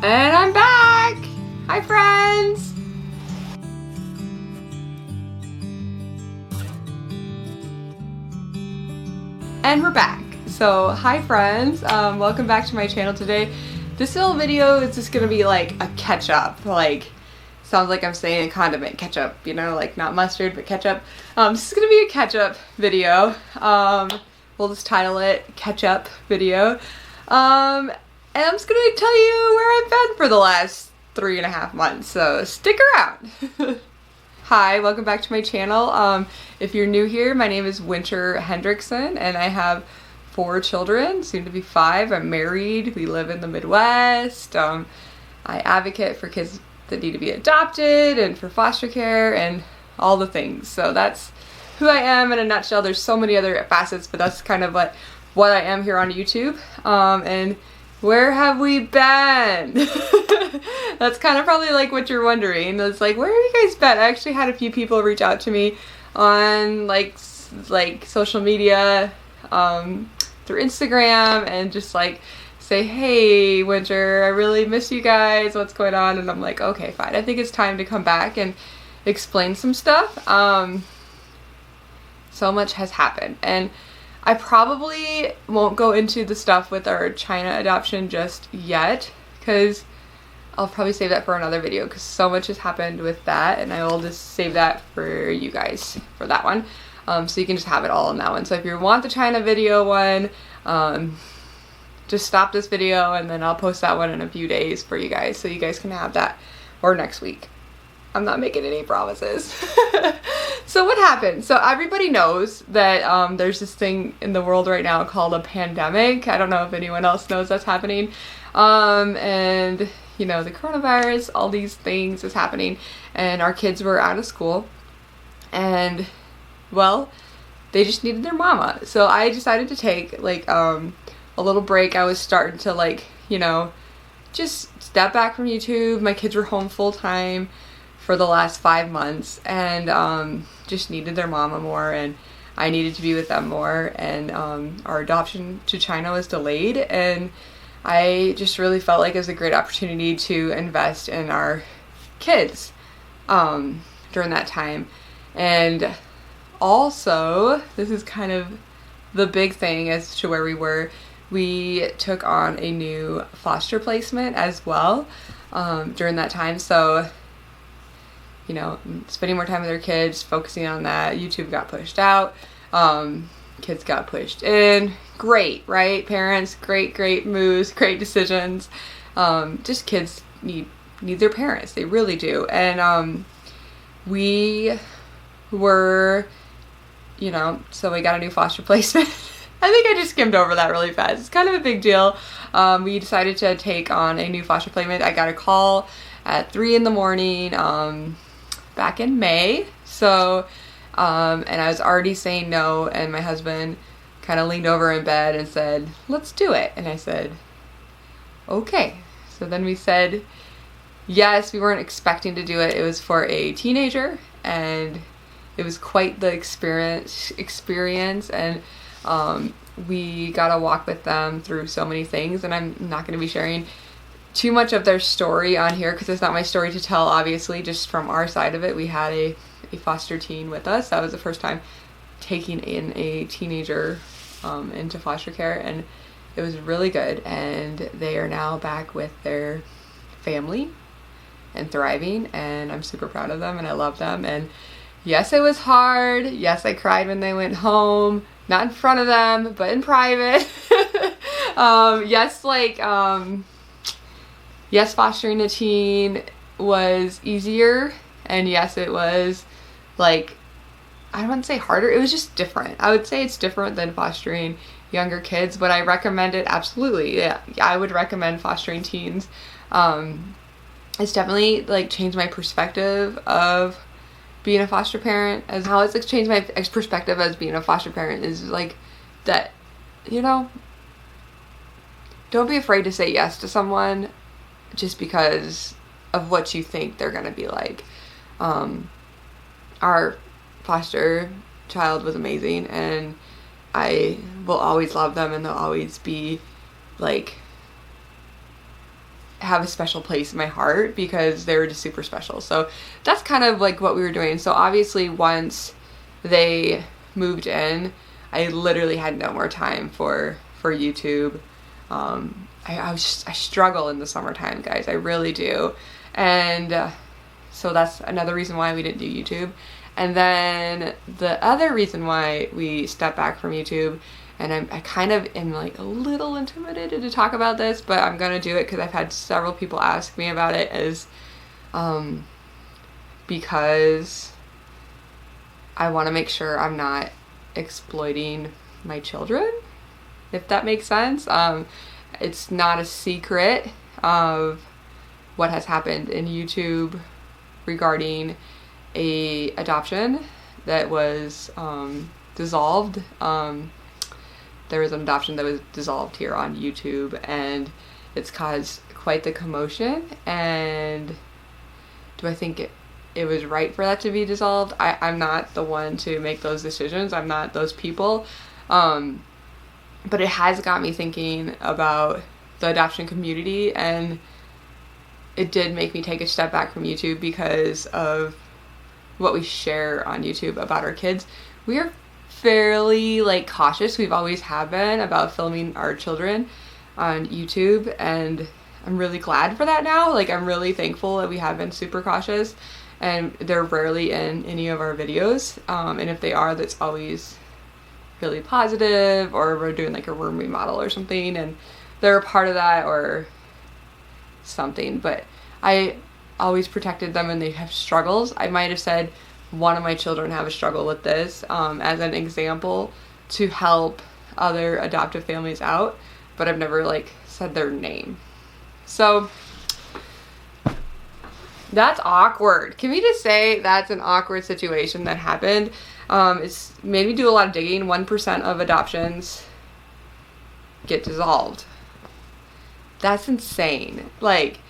And I'm back! Hi friends! And we're back. So hi friends, welcome back to my channel today. This little video is just gonna be like a catch up, like sounds like I'm saying a condiment, ketchup, you know, like not mustard but ketchup. This is gonna be a catch up video. We'll just title it catch up video. And I'm just gonna tell you where I've been for the last 3.5 months, so stick around. Hi, welcome back to my channel. If you're new here, my name is Winter Hendrickson and I have 4 children, soon to be 5. I'm married, we live in the Midwest. I advocate for kids that need to be adopted and for foster care and all the things. So that's who I am in a nutshell. There's so many other facets, but that's kind of what I am here on YouTube. And where have we been? That's kind of probably like what you're wondering. It's like, where have you guys been? I actually had a few people reach out to me on like social media, through Instagram, and just like say, hey Winter, I really miss you guys, what's going on? And I'm like, okay, fine, I think it's time to come back and explain some stuff. So much has happened, and I probably won't go into the stuff with our China adoption just yet, because I'll probably save that for another video, because so much has happened with that, and I will just save that for you guys for that one. So you can just have it all in that one. So if you want the China video one, just stop this video and then I'll post that one in a few days for you guys, so you guys can have that, or next week. I'm not making any promises. So what happened? So everybody knows that there's this thing in the world right now called a pandemic. I don't know if anyone else knows that's happening. And you know, the coronavirus, all these things is happening, and our kids were out of school, and well, they just needed their mama. So I decided to take like a little break. I was starting to like, you know, just step back from YouTube. My kids were home full time for the last 5 months, and just needed their mama more, and I needed to be with them more, and our adoption to China was delayed, and I just really felt like it was a great opportunity to invest in our kids during that time. And also, this is kind of the big thing as to where we were. We took on a new foster placement as well during that time. So, you know, spending more time with our kids, focusing on that. YouTube got pushed out. Kids got pushed in. Great, right? Parents, great moves, great decisions. Just kids need their parents. They really do. And we were, you know, so we got a new foster placement. I think I just skimmed over that really fast. It's kind of a big deal. We decided to take on a new foster placement. I got a call at 3 in the morning back in May. So, and I was already saying no, and my husband kind of leaned over in bed and said, let's do it. And I said, okay. So then we said yes. We weren't expecting to do it. It was for a teenager, and it was quite the experience, and we got to walk with them through so many things, and I'm not going to be sharing too much of their story on here because it's not my story to tell, obviously. Just from our side of it, we had a foster teen with us. That was the first time taking in a teenager into foster care, and it was really good, and they are now back with their family and thriving, and I'm super proud of them, and I love them. And yes, it was hard. Yes, I cried when they went home. Not in front of them, but in private. Yes, fostering a teen was easier. And yes, it was like, I wouldn't say harder. It was just different. I would say it's different than fostering younger kids, but I recommend it absolutely. Yeah, I would recommend fostering teens. It's definitely like changed my perspective of being a foster parent, as how it's like changed my perspective as being a foster parent is like that, you know, don't be afraid to say yes to someone just because of what you think they're gonna be like. Our foster child was amazing, and I will always love them, and they'll always be like have a special place in my heart because they were just super special. So that's kind of like what we were doing. So obviously once they moved in, I literally had no more time for YouTube. I struggle in the summertime, guys. I really do. And so that's another reason why we didn't do YouTube. And then the other reason why we stepped back from YouTube, and I kind of am like a little intimidated to talk about this, but I'm gonna do it because I've had several people ask me about it, is because I want to make sure I'm not exploiting my children, if that makes sense. It's not a secret of what has happened in YouTube regarding a adoption that was dissolved. There was an adoption that was dissolved here on YouTube, and it's caused quite the commotion. And do I think it was right for that to be dissolved? I'm not the one to make those decisions. I'm not those people. But it has got me thinking about the adoption community, and it did make me take a step back from YouTube because of what we share on YouTube about our kids. We are fairly like cautious. We've always have been about filming our children on YouTube, and I'm really glad for that now. Like, I'm really thankful that we have been super cautious, and they're rarely in any of our videos. And if they are, that's always really positive, or we're doing like a room remodel or something and they're a part of that or something. But I always protected them and they have struggles. I might have said one of my children have a struggle with this as an example to help other adoptive families out, but I've never like said their name. So that's awkward. Can we just say that's an awkward situation that happened? It's made me do a lot of digging. 1% of adoptions get dissolved. That's insane. Like,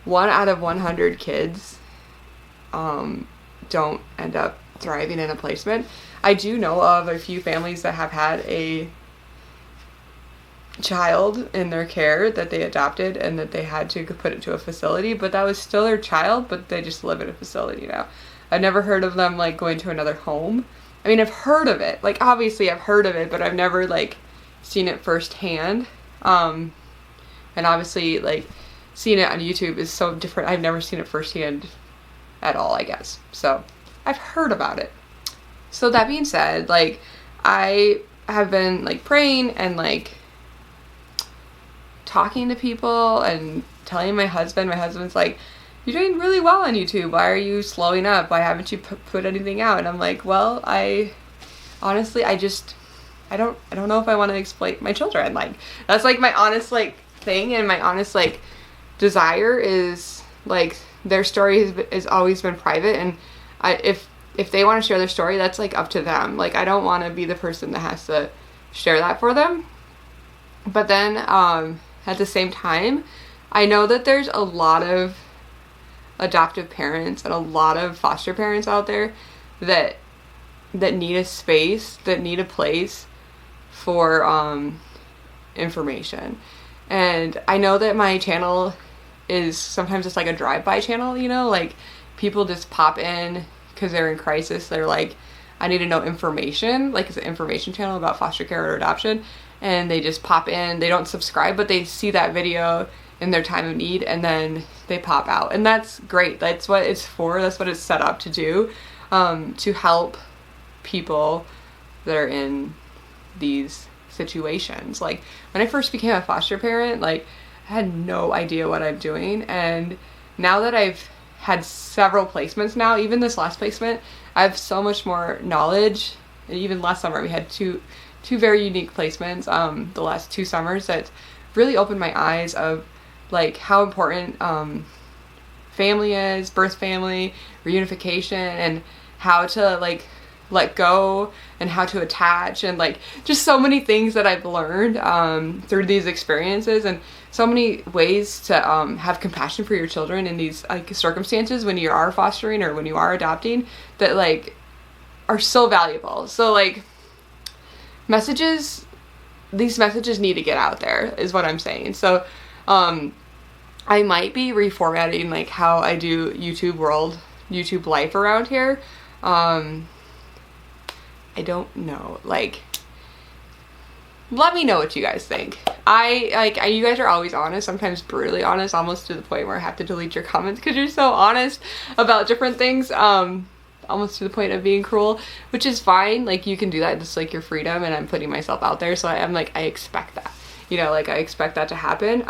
1 out of 100 kids don't end up thriving in a placement. I do know of a few families that have had a child in their care that they adopted and that they had to put it to a facility, but that was still their child, but they just live in a facility now. I've never heard of them like going to another home. I mean, I've heard of it. Like, obviously I've heard of it, but I've never like seen it firsthand. And obviously like seeing it on YouTube is so different. I've never seen it firsthand at all, I guess. So I've heard about it. So that being said, like, I have been like praying and like talking to people and telling my husband's like, you're doing really well on YouTube. Why are you slowing up? Why haven't you put anything out? And I'm like, well, I honestly, I don't know if I want to exploit my children. Like, that's like my honest like thing, and my honest like desire is like their story has always been private, and if they want to share their story, that's like up to them. Like, I don't want to be the person that has to share that for them. But then at the same time, I know that there's a lot of adoptive parents and a lot of foster parents out there that need a space, that need a place for information. And I know that my channel is sometimes just like a drive-by channel, you know, like people just pop in because they're in crisis. They're like, I need to know information, like it's an information channel about foster care or adoption, and they just pop in. They don't subscribe, but they see that video in their time of need, and then they pop out. And that's great. That's what it's for. That's what it's set up to do, to help people that are in these situations. Like, when I first became a foster parent, like, I had no idea what I'm doing. And now that I've had several placements now, even this last placement, I have so much more knowledge. And even last summer, we had two very unique placements, the last 2 summers, that really opened my eyes of like how important family is, birth family, reunification, and how to like let go and how to attach, and like just so many things that I've learned through these experiences, and so many ways to have compassion for your children in these like circumstances when you are fostering or when you are adopting, that like are so valuable. So like these messages need to get out there is what I'm saying. So I might be reformatting like how I do YouTube life around here. I don't know, like, let me know what you guys think. You guys are always honest, sometimes brutally honest, almost to the point where I have to delete your comments because you're so honest about different things, almost to the point of being cruel, which is fine. Like, you can do that, it's like your freedom, and I'm putting myself out there, so I'm like, I expect that, you know, like I expect that to happen.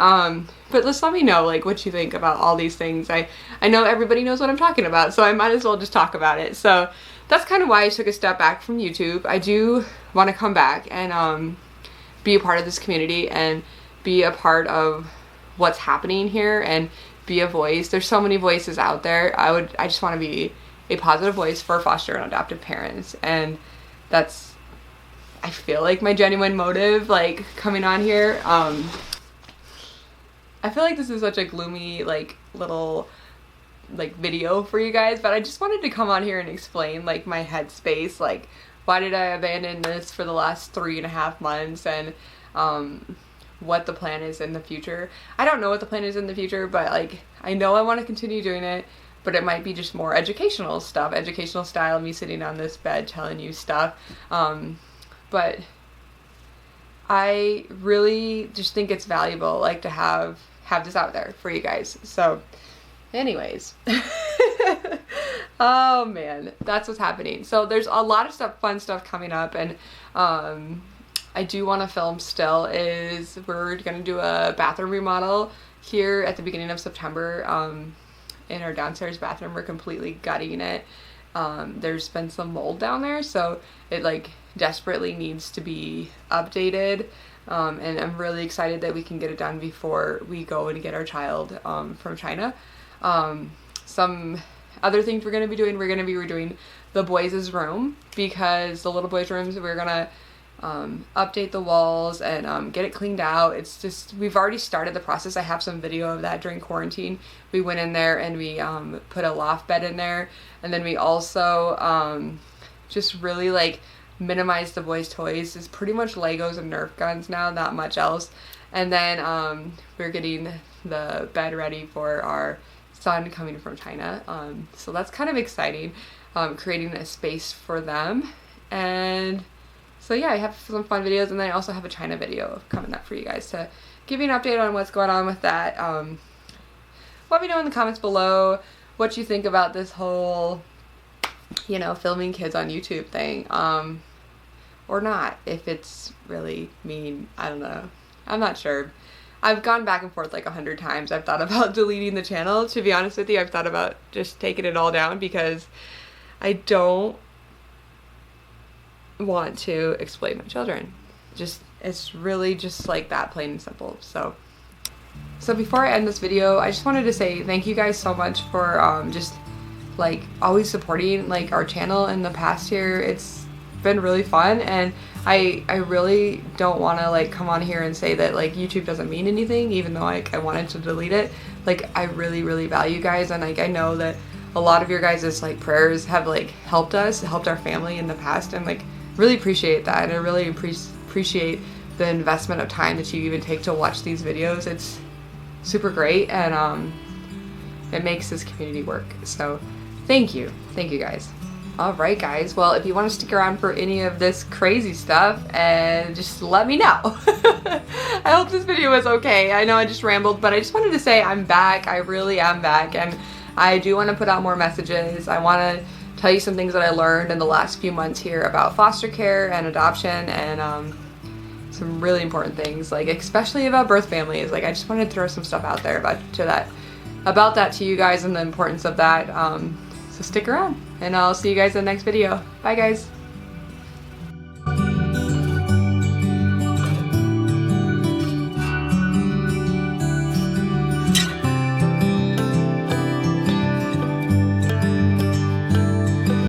But just let me know like what you think about all these things. I know everybody knows what I'm talking about, so I might as well just talk about it. So that's kind of why I took a step back from YouTube. I do want to come back and be a part of this community and be a part of what's happening here and be a voice. There's so many voices out there. I just want to be a positive voice for foster and adoptive parents, and that's, I feel like, my genuine motive, like, coming on here. I feel like this is such a gloomy, like, little, like, video for you guys, but I just wanted to come on here and explain, like, my headspace, like, why did I abandon this for the last 3.5 months, and what the plan is in the future. I don't know what the plan is in the future, but, like, I know I want to continue doing it, but it might be just more educational stuff, educational style, me sitting on this bed telling you stuff. But I really just think it's valuable, like, to have this out there for you guys. So anyways, oh man, that's what's happening. So there's a lot of stuff, fun stuff coming up, and I do want to film still. We're gonna do a bathroom remodel here at the beginning of September. In our downstairs bathroom, we're completely gutting it. There's been some mold down there, so it like desperately needs to be updated, and I'm really excited that we can get it done before we go and get our child from China. Some other things we're going to be doing, we're going to be redoing the boys' room, because the little boys' rooms, we're going to update the walls and get it cleaned out. It's just, we've already started the process. I have some video of that during quarantine. We went in there and we put a loft bed in there, and then we also just really like minimize the boys' toys. It's pretty much Legos and Nerf guns now, not much else. And then we're getting the bed ready for our son coming from China, so that's kind of exciting, creating a space for them. And so yeah, I have some fun videos, and then I also have a China video coming up for you guys to give you an update on what's going on with that. Let me know in the comments below what you think about this whole, you know, filming kids on YouTube thing, or not, if it's really mean. I don't know, I'm not sure. I've gone back and forth like 100 times. I've thought about deleting the channel, to be honest with you. I've thought about just taking it all down, because I don't want to exploit my children. It's really just like that, plain and simple. So before I end this video, I just wanted to say thank you guys so much for just like always supporting like our channel in the past year. It's been really fun, and I really don't want to like come on here and say that like YouTube doesn't mean anything, even though like I wanted to delete it. Like, I really value you guys, and like I know that a lot of your guys' like prayers have like helped our family in the past, and like really appreciate that. And I really appreciate the investment of time that you even take to watch these videos. It's super great, and it makes this community work. So thank you guys. All right, guys, well, if you want to stick around for any of this crazy stuff, and just let me know. I hope this video was okay. I know I just rambled, but I just wanted to say I'm back. I really am back, and I do want to put out more messages. I want to tell you some things that I learned in the last few months here about foster care and adoption, and some really important things, like especially about birth families. Like, I just wanted to throw some stuff out there about that to you guys, and the importance of that. So stick around, and I'll see you guys in the next video. Bye, guys.